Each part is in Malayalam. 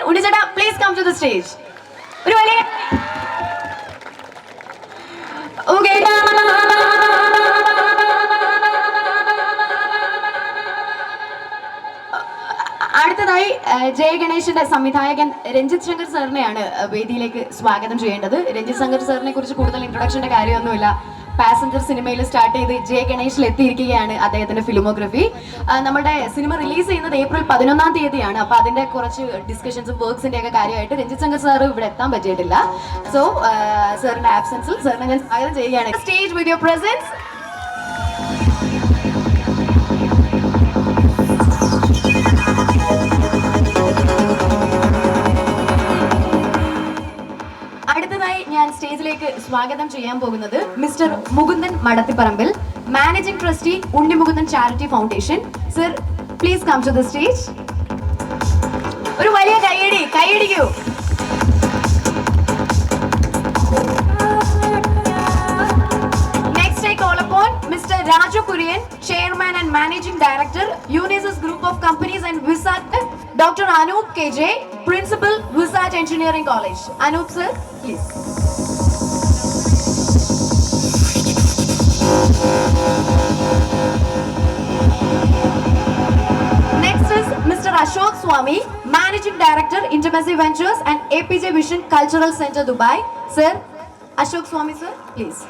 ഉണ്ണിച്ചേട്ടാ, please come to the stage. ഒരു വലിയ അടുത്തതായി ജയ ഗണേശന്റെ സംവിധായകൻ രഞ്ജിത് ശങ്കർ സാറിനെയാണ് വേദിയിലേക്ക് സ്വാഗതം ചെയ്യേണ്ടത്. രഞ്ജിത് ശങ്കർ സാറിനെ കുറിച്ച് കൂടുതൽ ഇൻട്രൊഡക്ഷന്റെ കാര്യമൊന്നുമില്ല. പാസഞ്ചർ സിനിമയിൽ സ്റ്റാർട്ട് ചെയ്ത് ജയ ഗണേഷിൽ എത്തിയിരിക്കുകയാണ് അദ്ദേഹത്തിന്റെ ഫിലിമോഗ്രഫി. നമ്മുടെ സിനിമ റിലീസ് ചെയ്യുന്നത് ഏപ്രിൽ 11-ാം തീയതിയാണ്. അപ്പൊ അതിന്റെ കുറച്ച് ഡിസ്കഷൻസും വർക്ക്സിന്റെ ഒക്കെ കാര്യമായിട്ട് രഞ്ജിത് ശങ്കർ സാർ ഇവിടെ എത്താൻ പറ്റിയിട്ടില്ല. സോ സാറിന്റെ ആബ്സെൻസിൽ സാറിനെ ഞാൻ സ്വാഗതം ചെയ്യുകയാണ്. Stage with your presence. അടുത്തതായി ഞാൻ സ്റ്റേജിലേക്ക് സ്വാഗതം ചെയ്യാൻ പോകുന്നത് mister Mukundan Madathipparambil, managing trustee Unni Mukundan charity foundation. Sir, please come to the stage. ഒരു വലിയ കൈയടിക്കൂ. Next I call upon Mr. Raju Kurian, Chairman and Managing Director, Unisys Group of Companies and Visat, Dr. Anup KJ, Principal, Visat Engineering College. Anup sir, please. Next is Mr. Ashok Swami, Managing Director, Intimacy Ventures and APJ Vision Cultural Center, Dubai. Sir, Ashok Swami sir, please.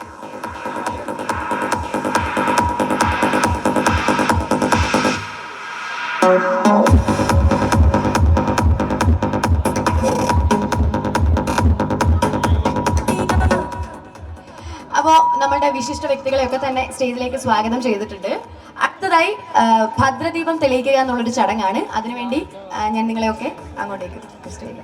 അപ്പോൾ നമ്മളുടെ വിശിഷ്ട വ്യക്തികളെയൊക്കെ തന്നെ സ്റ്റേജിലേക്ക് സ്വാഗതം ചെയ്തിട്ടുണ്ട്. അടുത്തതായി ഭദ്രദീപം തെളിയിക്കുക എന്നുള്ളൊരു ചടങ്ങാണ്. അതിനുവേണ്ടി ഞാൻ നിങ്ങളെയൊക്കെ അങ്ങോട്ടേക്ക് സ്റ്റേജിൽ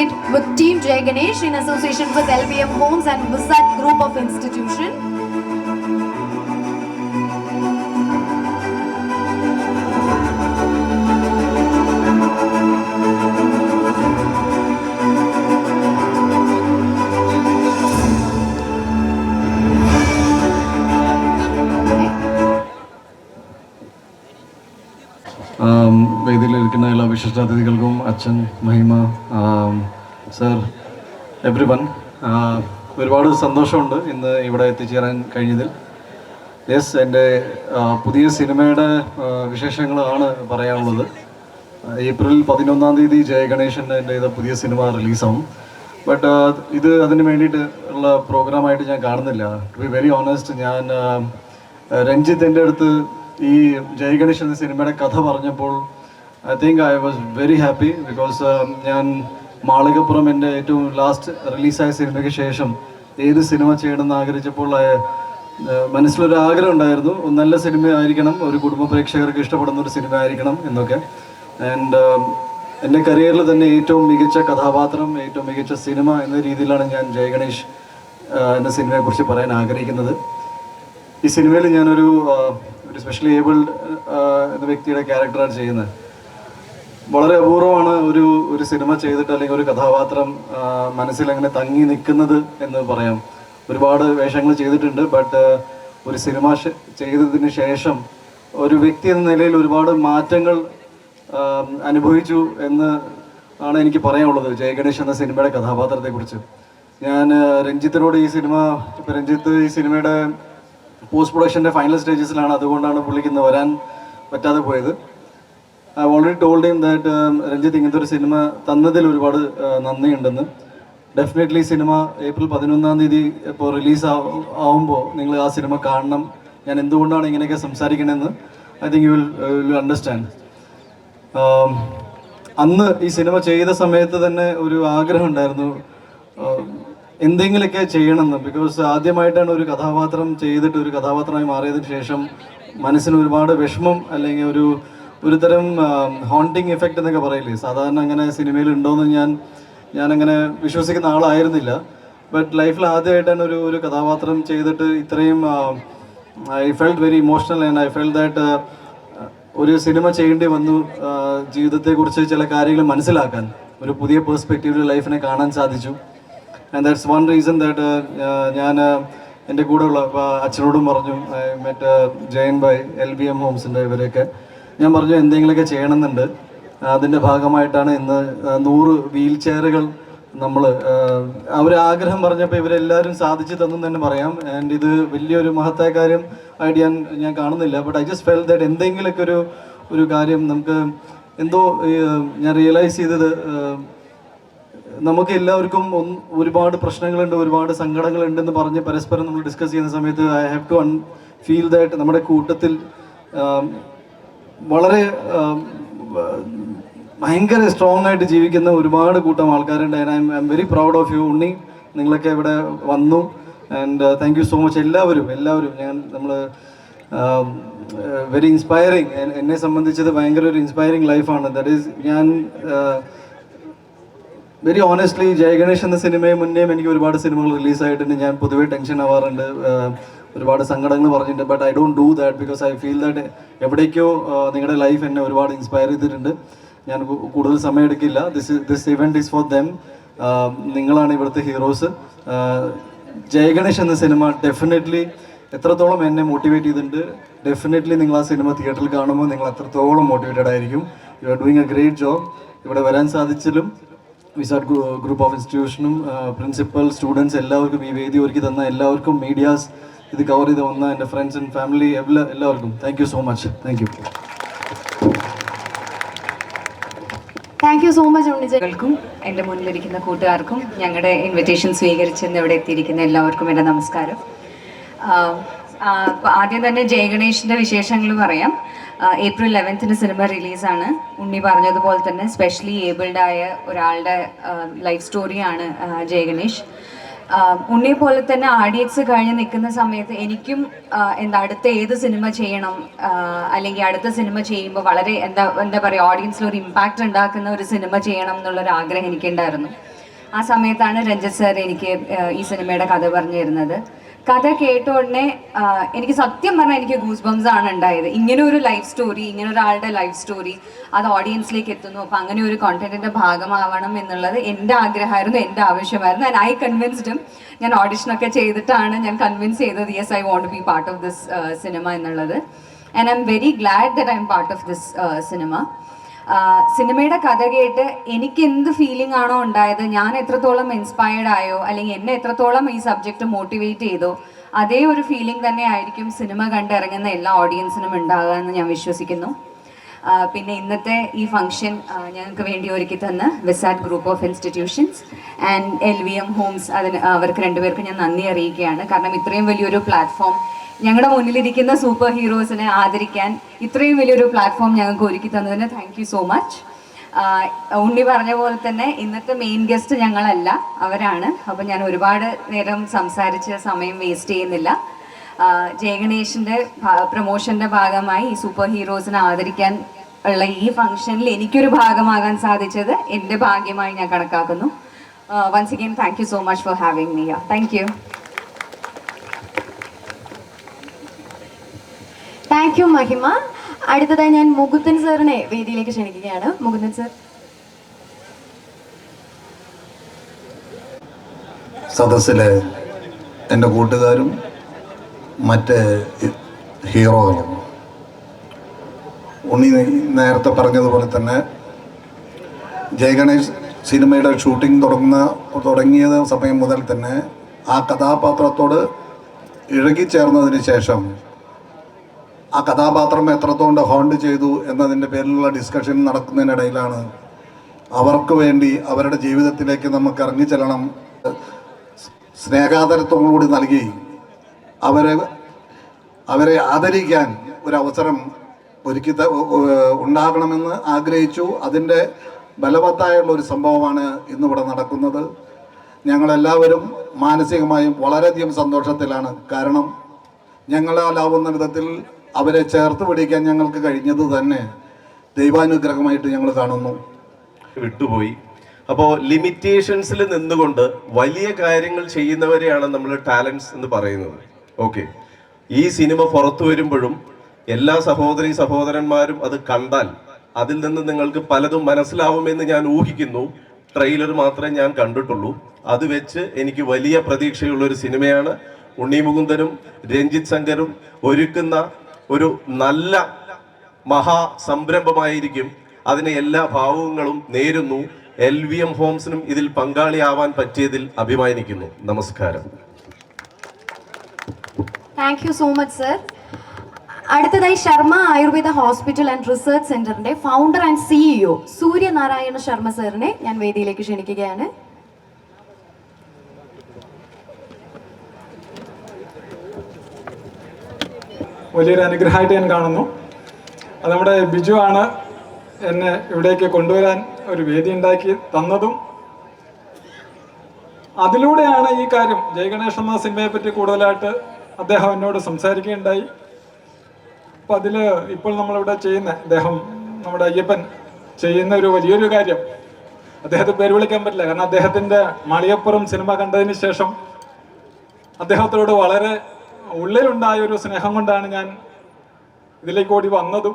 stage with Team Jay Ganesh in association with LBM Homes and Visat Group of Institution. വേദിയിലിരിക്കുന്ന എല്ലാ വിശിഷ്ടാതിഥികൾക്കും അച്ഛൻ മഹിമ സർ എവ്രി വൺ ഒരുപാട് സന്തോഷമുണ്ട് ഇന്ന് ഇവിടെ എത്തിച്ചേരാൻ കഴിഞ്ഞതിൽ. യെസ്, എൻ്റെ പുതിയ സിനിമയുടെ വിശേഷങ്ങളാണ് പറയാനുള്ളത്. ഏപ്രിൽ 11 ജയ ഗണേശൻ്റെ എൻ്റെ പുതിയ സിനിമ റിലീസാവും. ബട്ട് ഇത് അതിന് വേണ്ടിയിട്ട് ഉള്ള പ്രോഗ്രാമായിട്ട് ഞാൻ കാണുന്നില്ല. ടു ബി വെരി ഓണസ്റ്റ്, ഞാൻ രഞ്ജിത്ത് എൻ്റെ അടുത്ത് ഈ ജയ ഗണേഷ് എന്ന സിനിമയുടെ കഥ പറഞ്ഞപ്പോൾ I think I was very happy. Because ഞാൻ മാളികപ്പുറം എൻ്റെ ഏറ്റവും ലാസ്റ്റ് റിലീസായ സിനിമയ്ക്ക് ശേഷം ഏത് സിനിമ ചെയ്യണമെന്ന് ആഗ്രഹിച്ചപ്പോൾ മനസ്സിലൊരു ആഗ്രഹം ഉണ്ടായിരുന്നു, നല്ല സിനിമ ആയിരിക്കണം, ഒരു കുടുംബ പ്രേക്ഷകർക്ക് ഇഷ്ടപ്പെടുന്ന ഒരു സിനിമ ആയിരിക്കണം എന്നൊക്കെ. ആൻഡ് എൻ്റെ കരിയറിൽ തന്നെ ഏറ്റവും മികച്ച കഥാപാത്രം, ഏറ്റവും മികച്ച സിനിമ എന്ന രീതിയിലാണ് ഞാൻ ജയ ഗണേഷ് എന്ന സിനിമയെക്കുറിച്ച് പറയാൻ ആഗ്രഹിക്കുന്നത്. ഈ സിനിമയിൽ ഞാനൊരു സ്പെഷ്യലി ഏബിൾഡ് എന്ന വ്യക്തിയുടെ ക്യാരക്ടറാണ് ചെയ്യുന്നത്. വളരെ അപൂർവമാണ് ഒരു സിനിമ ചെയ്തിട്ട് അല്ലെങ്കിൽ ഒരു കഥാപാത്രം മനസ്സിൽ അങ്ങനെ തങ്ങി നിൽക്കുന്നത് എന്ന് പറയാം. ഒരുപാട് വേഷങ്ങൾ ചെയ്തിട്ടുണ്ട്, ബട്ട് ഒരു സിനിമ ചെയ്തതിന് ശേഷം ഒരു വ്യക്തി എന്ന നിലയിൽ ഒരുപാട് മാറ്റങ്ങൾ അനുഭവിച്ചു എന്ന് ആണ് എനിക്ക് പറയാനുള്ളത് ജയ ഗണേഷ് എന്ന സിനിമയുടെ കഥാപാത്രത്തെക്കുറിച്ച്. ഞാൻ രഞ്ജിത്തിനോട് ഇപ്പം രഞ്ജിത്ത് ഈ സിനിമയുടെ പോസ്റ്റ് പ്രൊഡക്ഷൻ്റെ ഫൈനൽ സ്റ്റേജസിലാണ്, അതുകൊണ്ടാണ് പുള്ളിക്ക് ഇന്ന് വരാൻ പറ്റാതെ പോയത്. I already told him that Ranjith ഇങ്ങനത്തെ ഒരു സിനിമ തന്നതിൽ ഒരുപാട് നന്ദിയുണ്ടെന്ന്. ഡെഫിനറ്റ്ലി സിനിമ ഏപ്രിൽ 11 ഇപ്പോൾ റിലീസ് ആവുമ്പോൾ നിങ്ങൾ ആ സിനിമ കാണണം. ഞാൻ എന്തുകൊണ്ടാണ് ഇങ്ങനെയൊക്കെ സംസാരിക്കണമെന്ന് I think you will understand. അന്ന് ഈ സിനിമ ചെയ്ത സമയത്ത് തന്നെ ഒരു ആഗ്രഹം ഉണ്ടായിരുന്നു എന്തെങ്കിലുമൊക്കെ ചെയ്യണമെന്ന്. ബിക്കോസ് ആദ്യമായിട്ടാണ് ഒരു കഥാപാത്രം ചെയ്തിട്ട് ഒരു കഥാപാത്രമായി മാറിയതിന് ശേഷം മനസ്സിന് ഒരുപാട് വിഷമം അല്ലെങ്കിൽ ഒരു തരം ഹോണ്ടിങ് എഫക്റ്റ് എന്നൊക്കെ പറയില്ലേ, സാധാരണ അങ്ങനെ സിനിമയിൽ ഉണ്ടോയെന്ന് ഞാനങ്ങനെ വിശ്വസിക്കുന്ന ആളായിരുന്നില്ല. ബട്ട് ലൈഫിൽ ആദ്യമായിട്ടാണ് ഒരു കഥാപാത്രം ചെയ്തിട്ട് ഇത്രയും I felt very emotional and I felt that ഒരു സിനിമ ചെയ്യേണ്ടി വന്നു. ജീവിതത്തെക്കുറിച്ച് ചില കാര്യങ്ങൾ മനസ്സിലാക്കാൻ, ഒരു പുതിയ പേഴ്സ്പെക്റ്റീവിൽ ലൈഫിനെ കാണാൻ സാധിച്ചു. And that's one reason that ഞാൻ എൻ്റെ കൂടെയുള്ള അച്ഛനോടും പറഞ്ഞു, മറ്റ് ജയൻ ബൈ LBM ഹോംസിൻ്റെ ഇവരെയൊക്കെ ഞാൻ പറഞ്ഞു എന്തെങ്കിലുമൊക്കെ ചെയ്യണമെന്നുണ്ട്. അതിൻ്റെ ഭാഗമായിട്ടാണ് ഇന്ന് 100 വീൽ ചെയറുകൾ നമ്മൾ അവരാഗ്രഹം പറഞ്ഞപ്പോൾ ഇവരെല്ലാവരും സാധിച്ചു തന്നെന്ന് തന്നെ പറയാം. ആൻഡ് ഇത് വലിയൊരു മഹത്തായ കാര്യം ആയിട്ട് ഞാൻ കാണുന്നില്ല. But I just felt that എന്തെങ്കിലുമൊക്കെ ഒരു കാര്യം നമുക്ക് എന്തോ ഞാൻ റിയലൈസ് ചെയ്തത് നമുക്ക് എല്ലാവർക്കും ഒരുപാട് പ്രശ്നങ്ങളുണ്ട്, ഒരുപാട് സങ്കടങ്ങളുണ്ടെന്ന് പറഞ്ഞ് പരസ്പരം നമ്മൾ ഡിസ്കസ് ചെയ്യുന്ന സമയത്ത് I have to feel that നമ്മുടെ കൂട്ടത്തിൽ വളരെ ഭയങ്കര സ്ട്രോങ് ആയിട്ട് ജീവിക്കുന്ന ഒരുപാട് കൂട്ടം ആൾക്കാരുണ്ട്. I am very proud of you Unni, നിങ്ങളൊക്കെ ഇവിടെ വന്നു. And thank you so much എല്ലാവരും. നമ്മൾ വെരി ഇൻസ്പയറിങ്. എന്നെ സംബന്ധിച്ചത് ഭയങ്കര ഒരു ഇൻസ്പയറിങ് ലൈഫാണ്. ദാറ്റ് ഈസ് ഞാൻ വെരി ഓണസ്റ്റ്ലി ജയ ഗണേഷ് എന്ന സിനിമയെ മുന്നേ എനിക്ക് ഒരുപാട് സിനിമകൾ റിലീസായിട്ടുണ്ട്. ഞാൻ പൊതുവേ ടെൻഷൻ ആവാറുണ്ട്, ഒരുപാട് സങ്കടങ്ങൾ പറഞ്ഞിട്ടുണ്ട്. But I don't do that because I feel that എവിടേക്കോ നിങ്ങളുടെ ലൈഫ് എന്നെ ഒരുപാട് ഇൻസ്പയർ ചെയ്തിട്ടുണ്ട്. ഞാൻ കൂടുതൽ സമയം എടുക്കില്ല. This event is four them. നിങ്ങളാണ് ഇവിടുത്തെ ഹീറോസ്. ജയ ഗണേഷ് എന്ന സിനിമ ഡെഫിനറ്റ്ലി എത്രത്തോളം എന്നെ മോട്ടിവേറ്റ് ചെയ്തിട്ടുണ്ട്. ഡെഫിനറ്റ്ലി നിങ്ങൾ ആ സിനിമ തിയേറ്ററിൽ കാണുമ്പോൾ നിങ്ങൾ അത്രത്തോളം മോട്ടിവേറ്റഡ് ആയിരിക്കും. You are doing a great job. ഇവിടെ വരാൻ സാധിച്ചാലും വിസാറ്റ് ഗ്രൂപ്പ് ഓഫ് ഇൻസ്റ്റിറ്റ്യൂഷനും പ്രിൻസിപ്പൽ സ്റ്റുഡൻസ് എല്ലാവർക്കും, ഈ വേദി ഒരുക്കി തന്ന എല്ലാവർക്കും, മീഡിയാസ് ഇത് കവർ ചെയ്ത് വന്ന എൻ്റെ ഫ്രണ്ട്സ് ആൻഡ് ഫാമിലി എല്ലാവർക്കും thank you so much. Thank you. Thank you so much ഉണ്ണിജയ്ക്കും എൻ്റെ മുന്നിലിരിക്കുന്ന കൂട്ടുകാർക്കും ഞങ്ങളുടെ ഇൻവിറ്റേഷൻ സ്വീകരിച്ചെന്ന് ഇവിടെ എത്തിയിരിക്കുന്ന എല്ലാവർക്കും എൻ്റെ നമസ്കാരം. ആദ്യം തന്നെ ജയ ഗണേഷിൻ്റെ വിശേഷങ്ങൾ പറയാം. April 11 cinema റിലീസാണ്. ഉണ്ണി പറഞ്ഞതുപോലെ തന്നെ സ്പെഷ്യലി ഏബിൾഡ് ആയ ഒരാളുടെ ലൈഫ് സ്റ്റോറിയാണ് ജയ ഗണേഷ്. ഉണ്ണിയെ പോലെ തന്നെ ആഡിയൻസ് കഴിഞ്ഞ് നിൽക്കുന്ന സമയത്ത് എനിക്കും അടുത്ത ഏത് സിനിമ ചെയ്യണം, അല്ലെങ്കിൽ അടുത്ത സിനിമ ചെയ്യുമ്പോൾ വളരെ എന്താ പറയുക, ഓഡിയൻസിൽ ഒരു ഇമ്പാക്റ്റ് ഉണ്ടാക്കുന്ന ഒരു സിനിമ ചെയ്യണം എന്നുള്ളൊരു ആഗ്രഹം എനിക്കുണ്ടായിരുന്നു. ആ സമയത്താണ് രഞ്ജിത്ത് സാർ എനിക്ക് ഈ സിനിമയുടെ കഥ പറഞ്ഞു തരുന്നത്. കഥ കേട്ട ഉടനെ എനിക്ക് സത്യം പറഞ്ഞാൽ എനിക്ക് ഗൂസ് ബംസ് ആണ് ഉണ്ടായത്. ഇങ്ങനെ ഒരു ലൈഫ് സ്റ്റോറി, ഇങ്ങനെ ഒരാളുടെ ലൈഫ് സ്റ്റോറി അത് ഓഡിയൻസിലേക്ക് എത്തുന്നു. അപ്പോൾ അങ്ങനെ ഒരു കോണ്ടന്റിന്റെ ഭാഗമാവണം എന്നുള്ളത് എൻ്റെ ആഗ്രഹമായിരുന്നു, എൻ്റെ ആവശ്യമായിരുന്നു. ആൻഡ് ഐ കൺവിൻസ്ഡും. ഞാൻ ഓഡിഷനൊക്കെ ചെയ്തിട്ടാണ് ഞാൻ കൺവിൻസ് ചെയ്തത് yes I want to be part of this cinema എന്നുള്ളത്. And I am very glad that I am part of this cinema. സിനിമയുടെ കഥ കേട്ട് എനിക്ക് എന്ത് ഫീലിംഗ് ആണോ ഉണ്ടായത്, ഞാൻ എത്രത്തോളം ഇൻസ്പയർഡ് ആയോ അല്ലെങ്കിൽ എന്നെ എത്രത്തോളം ഈ സബ്ജക്റ്റ് മോട്ടിവേറ്റ് ചെയ്തോ, അതേ ഒരു ഫീലിംഗ് തന്നെ ആയിരിക്കും സിനിമ കണ്ടിറങ്ങുന്ന എല്ലാ ഓഡിയൻസിനും ഉണ്ടാകുക എന്ന് ഞാൻ വിശ്വസിക്കുന്നു. പിന്നെ ഇന്നത്തെ ഈ ഫംഗ്ഷൻ ഞങ്ങൾക്ക് വേണ്ടി ഒരുക്കി തന്ന Visat group of institutions and LVM homes, അവർക്ക് രണ്ടുപേർക്കും ഞാൻ നന്ദി അറിയിക്കുകയാണ്. കാരണം ഇത്രയും വലിയൊരു പ്ലാറ്റ്ഫോം, ഞങ്ങളുടെ മുന്നിലിരിക്കുന്ന സൂപ്പർ ഹീറോസിനെ ആദരിക്കാൻ ഇത്രയും വലിയൊരു പ്ലാറ്റ്ഫോം ഞങ്ങൾക്ക് ഒരുക്കി തന്നതിന് താങ്ക് യു സോ മച്ച്. ഉണ്ണി പറഞ്ഞ പോലെ തന്നെ ഇന്നത്തെ മെയിൻ ഗസ്റ്റ് ഞങ്ങളല്ല, അവരാണ്. അപ്പം ഞാൻ ഒരുപാട് നേരം സംസാരിച്ച് സമയം വേസ്റ്റ് ചെയ്യുന്നില്ല. ജയഗണേഷിൻ്റെ പ്രൊമോഷൻ്റെ ഭാഗമായി ഈ സൂപ്പർ ഹീറോസിനെ ആദരിക്കാൻ ഉള്ള ഈ ഫംഗ്ഷനിൽ എനിക്കൊരു ഭാഗമാകാൻ സാധിച്ചത് എൻ്റെ ഭാഗ്യമായി ഞാൻ കണക്കാക്കുന്നു. Once again thank you so much for having me here. Thank you. Thank you Mahima. അടുത്തതായി ഞാൻ മുകുന്ദൻ സാറിനെ വേദിയിലേക്ക് ക്ഷണിക്കുകയാണ്. മുകുന്ദൻ സാർ. സദസ്സിലെ എൻ്റെ കൂട്ടുകാരും മറ്റ് ഹീറോകളും, ഉണ്ണി നേരത്തെ പറഞ്ഞതുപോലെ തന്നെ ജയഗണേഷ് സിനിമയുടെ ഷൂട്ടിംഗ് തുടങ്ങിയ സമയം മുതൽ തന്നെ ആ കഥാപാത്രത്തോട് ഇഴുകിച്ചേർന്നതിന് ശേഷം ആ കഥാപാത്രം എത്രത്തോണ്ട് ഹോണ്ട് ചെയ്തു എന്നതിൻ്റെ പേരിലുള്ള ഡിസ്കഷൻ നടക്കുന്നതിനിടയിലാണ് അവർക്ക് വേണ്ടി അവരുടെ ജീവിതത്തിലേക്ക് നമുക്ക് ഇറങ്ങിച്ചെല്ലണം, സ്നേഹാദരത്തോടുകൂടി നൽകി അവരെ ആദരിക്കാൻ ഒരവസരം ഉണ്ടാകണമെന്ന് ആഗ്രഹിച്ചു. അതിൻ്റെ ബലവത്തായുള്ള ഒരു സംഭവമാണ് ഇന്നിവിടെ നടക്കുന്നത്. ഞങ്ങളെല്ലാവരും മാനസികമായും വളരെയധികം സന്തോഷത്തിലാണ്. കാരണം ഞങ്ങളാലാവുന്ന വിധത്തിൽ അവരെ ചേർത്ത് പിടിക്കാൻ ഞങ്ങൾക്ക് കഴിഞ്ഞത് തന്നെ ദൈവാനുഗ്രഹമായിട്ട് ഞങ്ങൾ കാണുന്നു. വിട്ടുപോയി. അപ്പോൾ ലിമിറ്റേഷൻസിൽ നിന്നുകൊണ്ട് വലിയ കാര്യങ്ങൾ ചെയ്യുന്നവരെയാണ് നമ്മൾ ടാലൻസ് എന്ന് പറയുന്നത്. ഓക്കെ, ഈ സിനിമ പുറത്തു വരുമ്പോഴും എല്ലാ സഹോദരന്മാരും അത് കണ്ടാൽ അതിൽ നിന്ന് നിങ്ങൾക്ക് പലതും മനസ്സിലാവുമെന്ന് ഞാൻ ഊഹിക്കുന്നു. ട്രെയിലർ മാത്രമേ ഞാൻ കണ്ടിട്ടുള്ളൂ. അത് വെച്ച് എനിക്ക് വലിയ പ്രതീക്ഷയുള്ള ഒരു സിനിമയാണ്. ഉണ്ണി മുകുന്ദനും രഞ്ജിത്ത് ശങ്കറും ഒരുക്കുന്ന ഒരു നല്ല മഹാസംരംഭമായിരിക്കും. അതിന് എല്ലാ ഭാവങ്ങളും നേരുന്നു. LVM ഹോംസിനും ഇതിൽ പങ്കാളിയാവാൻ പറ്റിയതിൽ അഭിമാനിക്കുന്നു. നമസ്കാരം. Thank you so much sir. അടുത്തതായി Sharma Ayurveda hospital and research സെന്ററിന്റെ founder and CEO Suryanarayana Sharma സാറിനെ ഞാൻ വേദിയിലേക്ക് ക്ഷണിക്കുകയാണ്. വലിയൊരു അനുഗ്രഹമായിട്ട് ഞാൻ കാണുന്നു. അത് നമ്മുടെ ബിജു ആണ് എന്നെ ഇവിടേക്ക് കൊണ്ടുവരാൻ ഒരു വേദി ഉണ്ടാക്കി തന്നതും. അതിലൂടെയാണ് ഈ കാര്യം ജയഗണേഷ് എന്ന സിനിമയെ പറ്റി കൂടുതലായിട്ട് അദ്ദേഹം എന്നോട് സംസാരിക്കുകയുണ്ടായി. അപ്പം അതിൽ ഇപ്പോൾ നമ്മളിവിടെ ചെയ്യുന്ന അദ്ദേഹം, നമ്മുടെ അയ്യപ്പൻ ചെയ്യുന്ന ഒരു വലിയൊരു കാര്യം, അദ്ദേഹത്തെ പേര് വിളിക്കാൻ പറ്റില്ല, കാരണം അദ്ദേഹത്തിൻ്റെ മാളികപ്പുറം സിനിമ കണ്ടതിന് ശേഷം അദ്ദേഹത്തോട് വളരെ ഉള്ളിലുണ്ടായ ഒരു സ്നേഹം കൊണ്ടാണ് ഞാൻ ഇതിലേക്ക് ഓടി വന്നതും.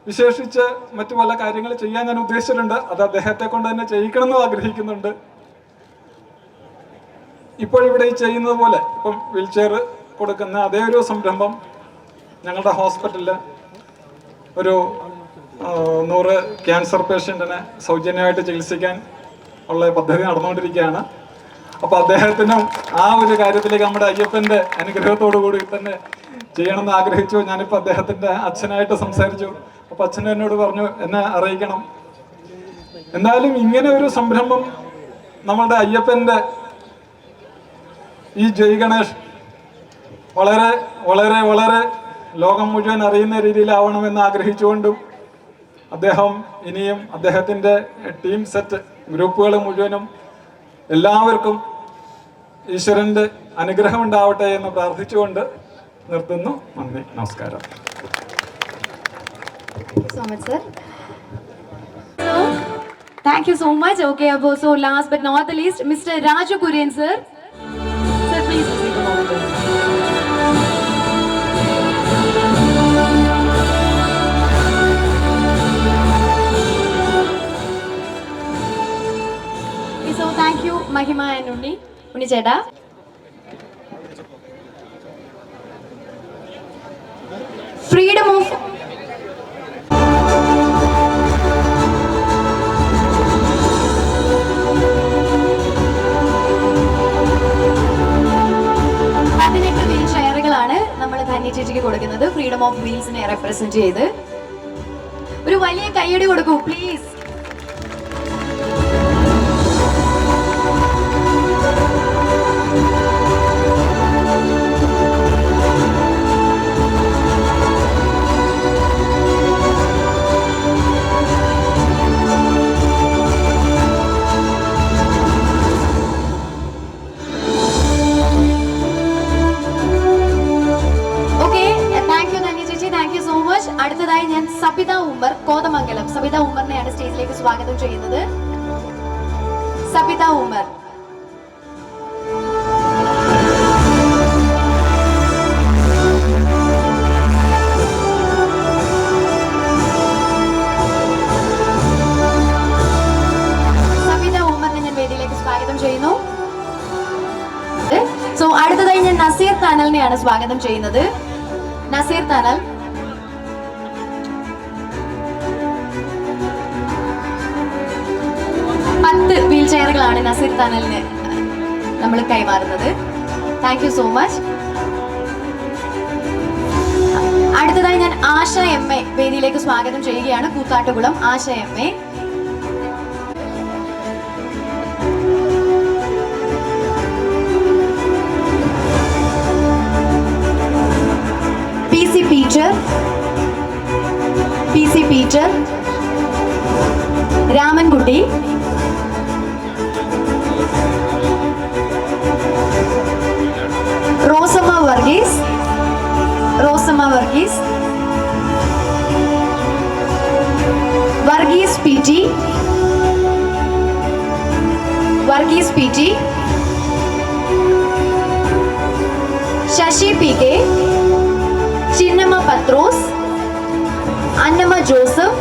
വിശേഷിച്ച് മറ്റു പല കാര്യങ്ങൾ ചെയ്യാൻ ഞാൻ ഉദ്ദേശിച്ചിട്ടുണ്ട്. അത് അദ്ദേഹത്തെ കൊണ്ട് തന്നെ ചെയ്യിക്കണമെന്ന് ആഗ്രഹിക്കുന്നുണ്ട്. ഇപ്പോഴിവിടെ ഈ ചെയ്യുന്നത് പോലെ ഇപ്പം വീൽചെയർ കൊടുക്കുന്ന അതേ ഒരു സംരംഭം ഞങ്ങളുടെ ഹോസ്പിറ്റലിൽ ഒരു 100 ക്യാൻസർ പേഷ്യൻറ്റിനെ സൗജന്യമായിട്ട് ചികിത്സിക്കാൻ ഉള്ള പദ്ധതി നടന്നുകൊണ്ടിരിക്കുകയാണ്. അപ്പോൾ അദ്ദേഹത്തിനും ആ ഒരു കാര്യത്തിലേക്ക് നമ്മുടെ അയ്യപ്പൻ്റെ അനുഗ്രഹത്തോടു കൂടി തന്നെ ചെയ്യണമെന്ന് ആഗ്രഹിച്ചു. ഞാനിപ്പോൾ അദ്ദേഹത്തിൻ്റെ അച്ഛനായിട്ട് സംസാരിച്ചു. അപ്പോൾ അച്ഛൻ എന്നോട് പറഞ്ഞു എന്നെ അറിയിക്കണം. എന്തായാലും ഇങ്ങനെ ഒരു സംരംഭം നമ്മളുടെ അയ്യപ്പൻ്റെ ഈ ജയ് ഗണേഷ് വളരെ വളരെ വളരെ ലോകം മുഴുവൻ അറിയുന്ന രീതിയിലാവണമെന്ന് ആഗ്രഹിച്ചുകൊണ്ടും അദ്ദേഹം ഇനിയും അദ്ദേഹത്തിൻ്റെ ടീം സെറ്റ് ഗ്രൂപ്പുകൾ മുഴുവനും എല്ലാവർക്കും ഈശ്വരൻ്റെ അനുഗ്രഹം ഉണ്ടാവട്ടെ എന്ന് പ്രാർത്ഥിച്ചുകൊണ്ട് നിർത്തുന്നു. നന്ദി, നമസ്കാരം. So much, sir. Thank you so much. Okay, so last but not the least, Mr. Raju Kurian, sir. Sir, please take a moment. Okay, so thank you, Mahima and Unni Cheda. Freedom of നമ്മൾ ധന്യ ചേച്ചിക്ക് കൊടുക്കുന്നത്. ഫ്രീഡം ഓഫ് വീൽസിനെ റെപ്രസെന്റ് ചെയ്ത് ഒരു വലിയ കൈയടി കൊടുക്കൂ പ്ലീസ്. അടുത്തതായി ഞാൻ സബിത ഉമ്മർ കോതമംഗലം, സബിത ഉമ്മറിനെയാണ് സ്റ്റേജിലേക്ക് സ്വാഗതം ചെയ്യുന്നത്. സബിത ഉമ്മർ. സബിത ഉമ്മറിനെ ഞാൻ വേദിയിലേക്ക് സ്വാഗതം ചെയ്യുന്നു. സോ അടുത്തതായി ഞാൻ നസീർ താനലിനെയാണ് സ്വാഗതം ചെയ്യുന്നത്. നസീർ താനൽ. വീൽ ചെയറുകളാണ് നസീർ താനലിന് നമ്മൾ കൈമാറുന്നത്. Thank you so much. അടുത്തതായി ഞാൻ ആശ എം എ വേദിയിലേക്ക് സ്വാഗതം ചെയ്യുകയാണ്. Koothattukulam Asha M A. P C Peter, Ramankutty, Rosamma Varghese, Varghese P T, Sasi P K, Chinnamma Pathros, Annamma Joseph,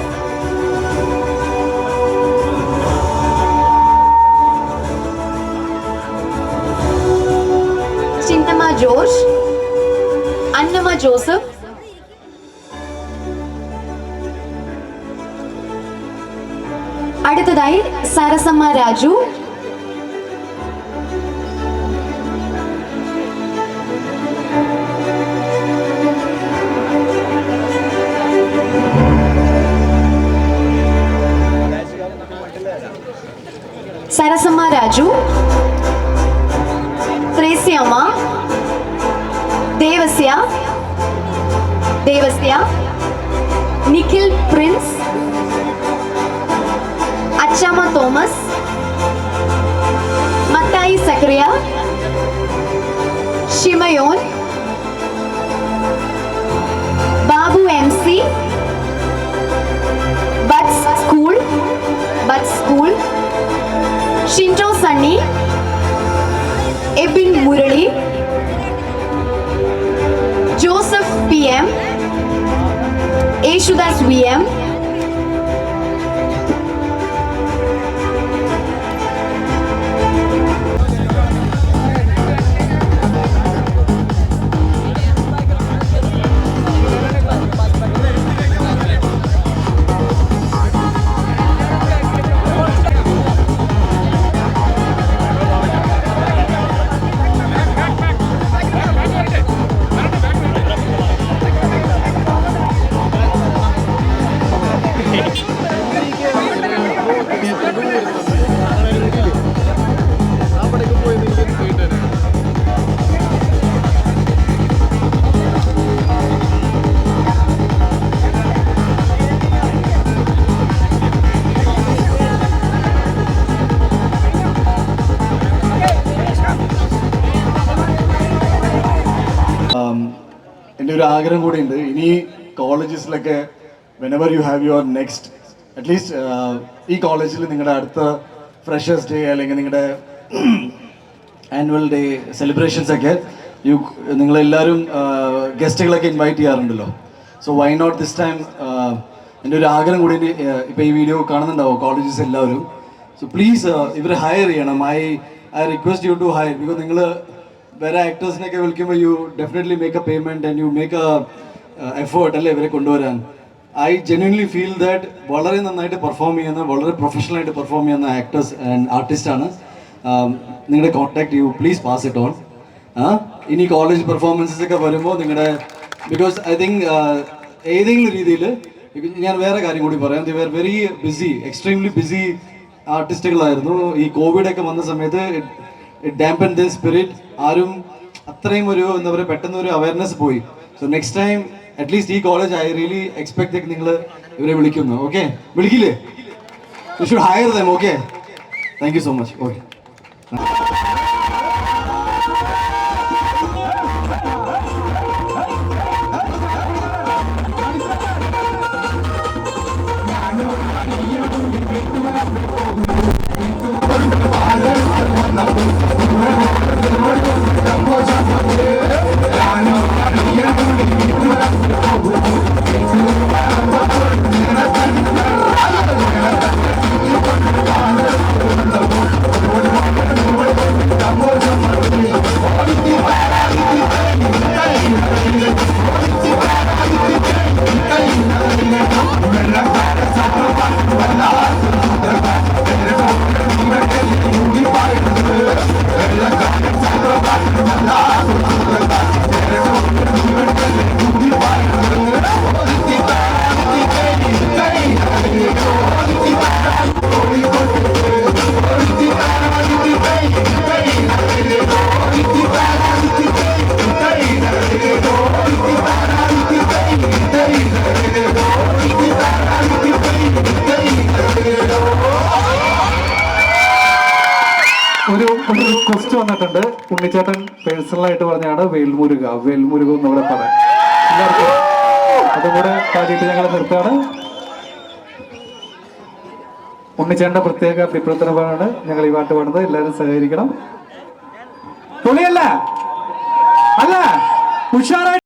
Chinnamma George, Annamma Joseph, അടുത്തതായി Sarasamma Raju, Thresiamma, Devasia, Nikhil Prince, Achamma Thomas, Mathai Zacharia, Shimayon, Babu MC, Buds school, Shinto Sunny, Ebin Murali, Joseph PM, Yesudas VM, എൻ്റെ ഒരു ആഗ്രഹം കൂടി ഉണ്ട്. ഇനി കോളേജസിലൊക്കെ whenever you have your next at least ഈ കോളേജിൽ നിങ്ങളുടെ അടുത്ത ഫ്രഷേഴ്സ് ഡേ അല്ലെങ്കിൽ നിങ്ങളുടെ ആനുവൽ ഡേ സെലിബ്രേഷൻസ് ഒക്കെ നിങ്ങളെല്ലാവരും ഗസ്റ്റുകളൊക്കെ ഇൻവൈറ്റ് ചെയ്യാറുണ്ടല്ലോ. So why not this time എൻ്റെ ഒരു ആഗ്രഹം കൂടി ഇപ്പോൾ ഈ വീഡിയോ കാണുന്നുണ്ടാവും കോളേജസ് എല്ലാവരും. സോ പ്ലീസ് ഇവരെ ഹയർ ചെയ്യണം. I request you to hire. Because നിങ്ങൾ വേറെ ആക്ടേഴ്സിനൊക്കെ വിളിക്കുമ്പോൾ you definitely make a payment and you make a effort അല്ലേ ഇവരെ കൊണ്ടുവരാൻ. ഐ ജെന്യുവൻലി ഫീൽ ദാറ്റ് വളരെ നന്നായിട്ട് പെർഫോം ചെയ്യുന്ന, വളരെ പ്രൊഫഷണലായിട്ട് പെർഫോം ചെയ്യുന്ന ആക്ടേഴ്സ് ആൻഡ് ആർട്ടിസ്റ്റാണ്. നിങ്ങളുടെ contact you please pass it on. ഇനി കോളേജ് പെർഫോമൻസസ് ഒക്കെ വരുമ്പോൾ നിങ്ങളുടെ, ബിക്കോസ് ഐ തിങ്ക് ഏതെങ്കിലും രീതിയിൽ ഞാൻ വേറെ കാര്യം കൂടി പറയാം. The very very busy, extremely busy ആർട്ടിസ്റ്റുകളായിരുന്നു. ഈ കോവിഡൊക്കെ വന്ന സമയത്ത് ഇറ്റ് ഡാമ്പൻ ദ സ്പിരിറ്റ്. ആരും അത്രയും ഒരു എന്താ പറയുക പെട്ടെന്ന് ഒരു അവയർനെസ് പോയി. സോ നെക്സ്റ്റ് ടൈം അറ്റ്ലീസ്റ്റ് ഈ കോളേജ് ഐ റിയലി എക്സ്പെക്ട് നിങ്ങൾ ഇവരെ വിളിക്കുന്നു. ഓക്കെ, വിളിക്കില്ലേ? You should hire them. Okay, thank you so much. Okay. ഒരു ക്വസ്റ്റ് വന്നിട്ടുണ്ട്. ഉണ്ണിച്ചേട്ടൻ പേഴ്സണലായിട്ട് പറഞ്ഞാണ് വേൽമുരുക വേൽമുരുക എന്നിവിടെ പറയാം. എല്ലാവർക്കും അതും കൂടെ പാടിയിട്ട് ഞങ്ങൾ നിർത്തുകയാണ്. ഉണ്ണിച്ചേട്ടൻ്റെ പ്രത്യേക അഭിപ്രായമാണ് ഞങ്ങൾ ഈ പാട്ട് പാടുന്നത്. എല്ലാവരും സഹകരിക്കണം. പൊളിയല്ല അല്ല ഉഷാറായി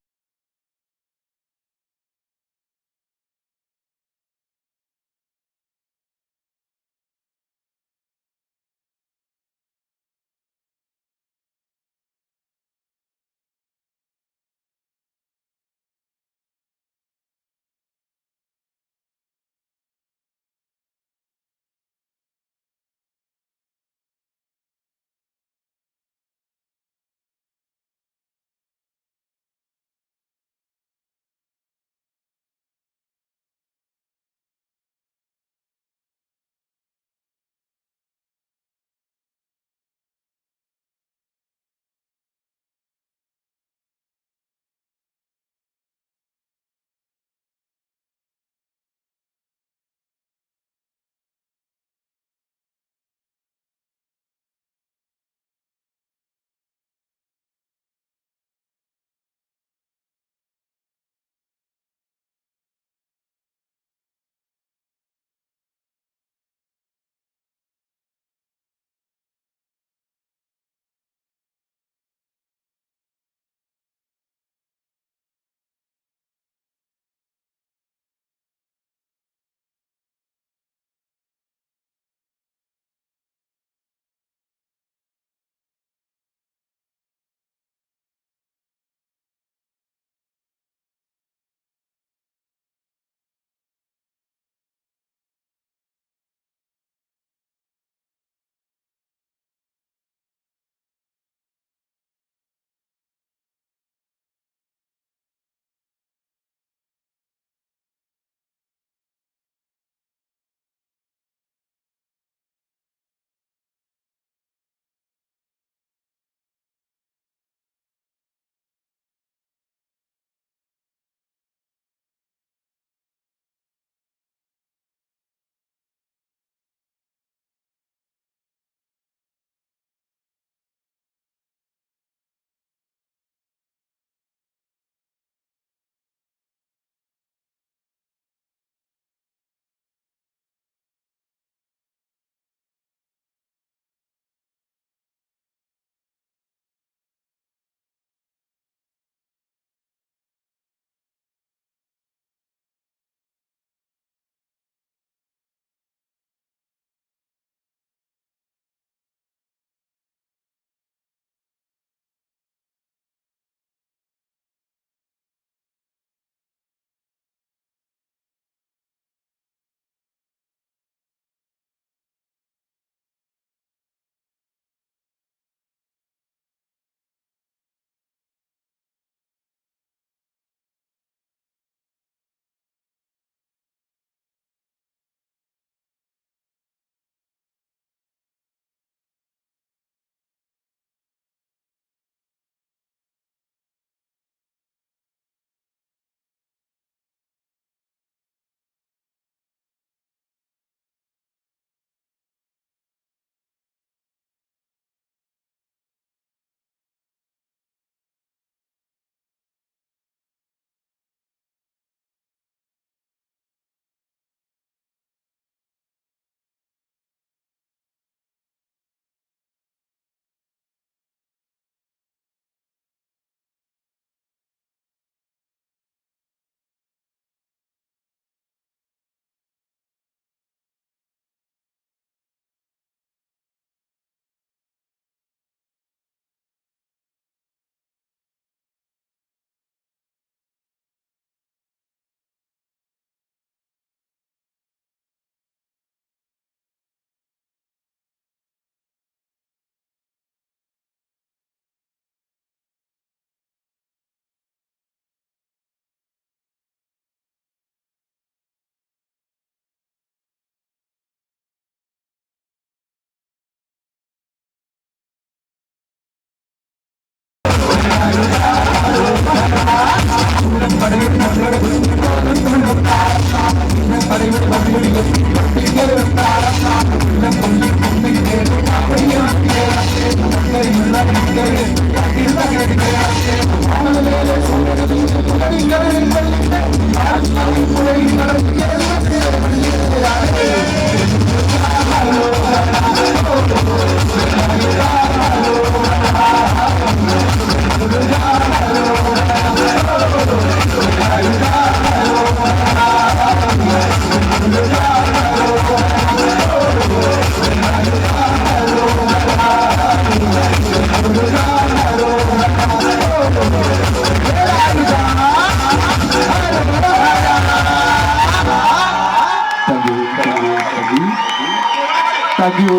താങ്ക് യു.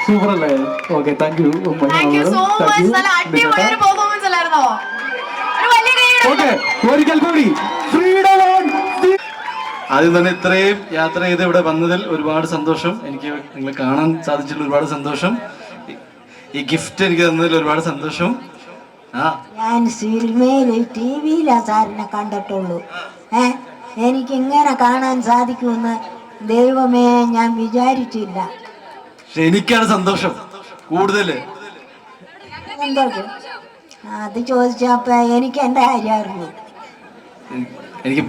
സൂപ്പർ അല്ലേ? Okay, thank you. Thank you so much. നല്ല അടിപൊളി ഒരു പെർഫോമൻസ് അല്ലായിരുന്നോ? ഒരു വലിയ കൈയ്യടി. ഓക്കെ, ഒരിക്കൽ കൂടി ഫ്രീഡം ഓൺ. ആദ്യം തന്നെ ഇത്രയും യാത്ര ചെയ്ത് ഇവിടെ വന്നതിൽ ഒരുപാട് സന്തോഷം. എനിക്ക് നിങ്ങളെ കാണാൻ സാധിച്ചതിൽ ഒരുപാട് സന്തോഷം. ഈ ഗിഫ്റ്റ് എനിക്ക് തന്നതിൽ ഒരുപാട് സന്തോഷം. ഞാൻ സിനിമയില് TV-യിലാ സാറിനെ കണ്ടിട്ടുള്ളൂ. എനിക്ക് ഇങ്ങനെ കാണാൻ സാധിക്കുമെന്ന് ദൈവമേ ഞാൻ വിചാരിച്ചില്ല. പക്ഷെ എനിക്കാണ് സന്തോഷം കൂടുതല്. സന്തോഷം അത് ചോദിച്ചപ്പോ എനിക്ക് എൻ്റെ കാര്യം അറിയൂ. എനിക്ക്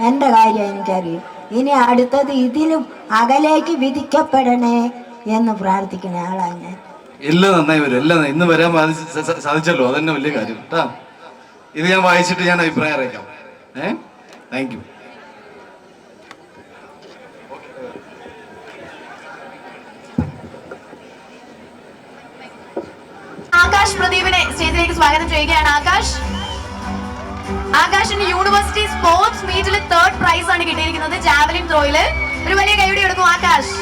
എൻ്റെ കാര്യം എനിക്കറിയും. ഇനി അടുത്തത് ഇതിലും അകലേക്ക് വിധിക്കപ്പെടണേ എന്ന് പ്രാർത്ഥിക്കുന്ന ആളാണ് ഞാൻ. എല്ലാം നന്നായി വരും, എല്ലാം ഇന്ന് വരാൻ സാധിച്ചല്ലോ, അതന്നെ വലിയ കാര്യം കേട്ടാ. ഇത് ഞാൻ വായിച്ചിട്ട് ഞാൻ അഭിപ്രായം അറിയിക്കാം. Thank you. ആകാശ് പ്രദീപിനെ സ്റ്റേജിലേക്ക് സ്വാഗതം ചെയ്യുകയാണ്. ആകാശിന് യൂണിവേഴ്സിറ്റി സ്പോർട്സ് മീറ്റിൽ 3rd പ്രൈസ് ആണ് കിട്ടിയിരിക്കുന്നത്, ജാവലിൻ ത്രോയില്. ഒരു വലിയ കൈയടി കൊടുക്കും ആകാശ്.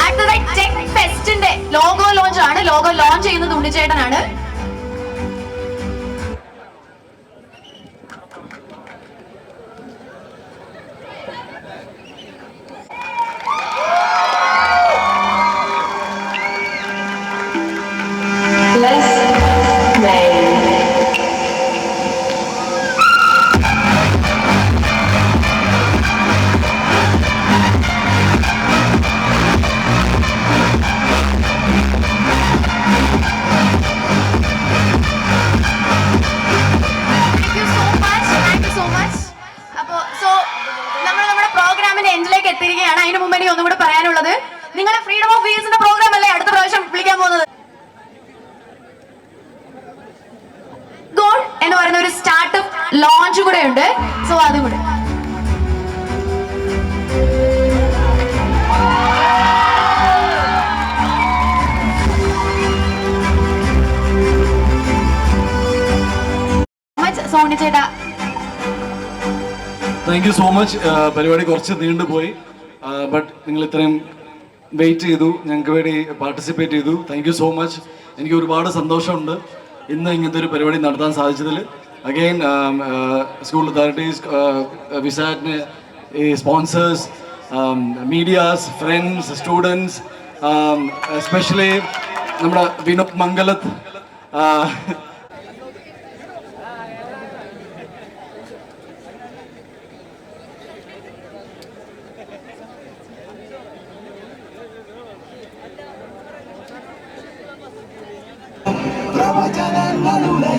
അടുത്തതായി ടെക് ഫെസ്റ്റിന്റെ ലോഗോ ലോഞ്ച് ആണ്. ലോഗോ ലോഞ്ച് ചെയ്യുന്നത് ഉണ്ണിച്ചേട്ടനാണ്. എത്തിയിരിക്കുകയാണ്. അതിന് മുമ്പ് എനിക്ക് ഒന്നും കൂടെ പറയാനുള്ളത്, നിങ്ങളുടെ ഫ്രീഡം ഓഫ് വീൽസിന്റെ പ്രോഗ്രാം അല്ലേ അടുത്ത പ്രാവശ്യം വിളിക്കാൻ പോകുന്നത്? ഗോൾ എന്ന് പറയുന്ന ഒരു സ്റ്റാർട്ടപ്പ് ലോഞ്ച് കൂടെ ഉണ്ട്. സോ അതും കൂടെ സോണി ചേട്ടാ. Thank you so much. പരിപാടി കുറച്ച് നീണ്ടുപോയി, ബട്ട് നിങ്ങൾ ഇത്രയും വെയിറ്റ് ചെയ്തു, ഞങ്ങൾക്ക് വേണ്ടി പാർട്ടിസിപ്പേറ്റ് ചെയ്തു. Thank you so much. എനിക്ക് ഒരുപാട് സന്തോഷമുണ്ട് ഇന്ന് ഇങ്ങനത്തെ ഒരു പരിപാടി നടത്താൻ സാധിച്ചതിൽ. അഗെയിൻ സ്കൂൾ അതോറിറ്റീസ്, വിസാറ്റിന്, sponsors, medias, friends, students, especially നമ്മുടെ വിനോദ് മംഗലത്ത്, പ്രവചനങ്ങളുടെ